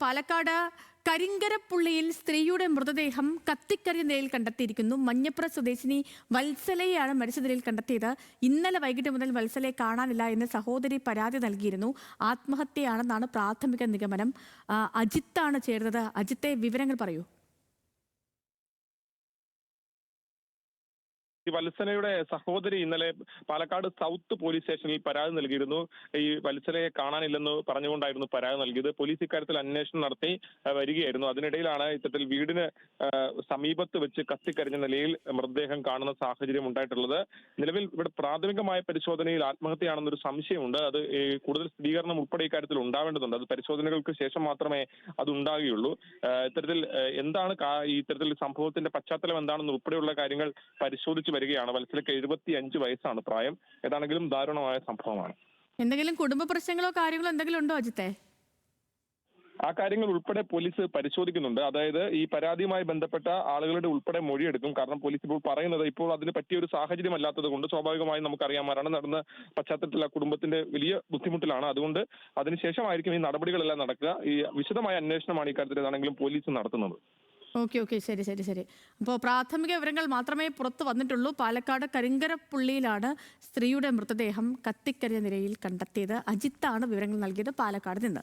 പാലക്കാട് കരിങ്കരപ്പുള്ളിയിൽ സ്ത്രീയുടെ മൃതദേഹം കത്തിക്കരിഞ്ഞ നിലയിൽ കണ്ടെത്തിയിരിക്കുന്നു. മഞ്ഞപ്ര സ്വദേശിനി വത്സലയെയാണ് മരിച്ച നിലയിൽ കണ്ടെത്തിയത്. ഇന്നലെ വൈകിട്ട് മുതൽ വത്സലയെ കാണാനില്ല എന്ന് സഹോദരി പരാതി നൽകിയിരുന്നു. ആത്മഹത്യയാണെന്നാണ് പ്രാഥമിക നിഗമനം. അജിത്താണ് ചേർന്നത്. അജിത്തെ, വിവരങ്ങൾ പറയൂ. ഈ വത്സലയുടെ സഹോദരി ഇന്നലെ പാലക്കാട് സൗത്ത് പോലീസ് സ്റ്റേഷനിൽ പരാതി നൽകിയിരുന്നു. ഈ വത്സലയെ കാണാനില്ലെന്ന് പറഞ്ഞുകൊണ്ടായിരുന്നു പരാതി നൽകിയത്. പോലീസ് ഇക്കാര്യത്തിൽ അന്വേഷണം നടത്തി വരികയായിരുന്നു. അതിനിടയിലാണ് ഇത്തരത്തിൽ വീടിന് സമീപത്ത് വെച്ച് കത്തിക്കരിഞ്ഞ നിലയിൽ മൃതദേഹം കാണുന്ന സാഹചര്യം ഉണ്ടായിട്ടുള്ളത്. നിലവിൽ ഇവിടെ പ്രാഥമികമായ പരിശോധനയിൽ ആത്മഹത്യയാണെന്നൊരു സംശയമുണ്ട്. അത് കൂടുതൽ സ്ഥിരീകരണം ഉൾപ്പെടെ ഇക്കാര്യത്തിൽ ഉണ്ടാവേണ്ടതുണ്ട്. അത് പരിശോധനകൾക്ക് ശേഷം മാത്രമേ അത് ഉണ്ടാകുകയുള്ളൂ. ഇത്തരത്തിൽ എന്താണ് ഇത്തരത്തിൽ സംഭവത്തിന്റെ പശ്ചാത്തലം എന്താണെന്ന് ഉൾപ്പെടെയുള്ള കാര്യങ്ങൾ പരിശോധിച്ച് വരികയാണ്. വത്സലയ്ക്ക് 75 വയസ്സാണ് പ്രായം. ഏതാണെങ്കിലും ദാരുണമായ സംഭവമാണ്. എന്തെങ്കിലും കുടുംബ പ്രശ്നങ്ങളോ കാര്യങ്ങളോ എന്തെങ്കിലും ഉണ്ടോ അജിത്തെ? ആ കാര്യങ്ങൾ ഉൾപ്പെടെ പോലീസ് പരിശോധിക്കുന്നുണ്ട്. അതായത് ഈ പരാതിയുമായി ബന്ധപ്പെട്ട ആളുകളുടെ ഉൾപ്പെടെ മൊഴിയെടുക്കും. കാരണം പോലീസ് ഇപ്പോൾ പറയുന്നത് ഇപ്പോൾ അതിന് പറ്റിയ ഒരു സാഹചര്യം അല്ലാത്തത് കൊണ്ട് സ്വാഭാവികമായും നമുക്കറിയാം മരണം നടന്ന പശ്ചാത്തലത്തിൽ ആ കുടുംബത്തിന്റെ വലിയ ബുദ്ധിമുട്ടിലാണ്. അതുകൊണ്ട് അതിനുശേഷമായിരിക്കും ഈ നടപടികളെല്ലാം നടക്കുക. ഈ വിശദമായ അന്വേഷണമാണ് ഇക്കാര്യത്തിൽ ഏതാണെങ്കിലും പോലീസ് നടത്തുന്നത്. ഓക്കെ, ശരി. അപ്പോൾ പ്രാഥമിക വിവരങ്ങൾ മാത്രമേ പുറത്തു വന്നിട്ടുള്ളൂ. പാലക്കാട് കരിങ്കരപ്പുള്ളിയിലാണ് സ്ത്രീയുടെ മൃതദേഹം കത്തിക്കരിഞ്ഞ നിലയിൽ കണ്ടെത്തിയത്. അജിത്താണ് വിവരങ്ങൾ നൽകിയത് പാലക്കാട് നിന്ന്.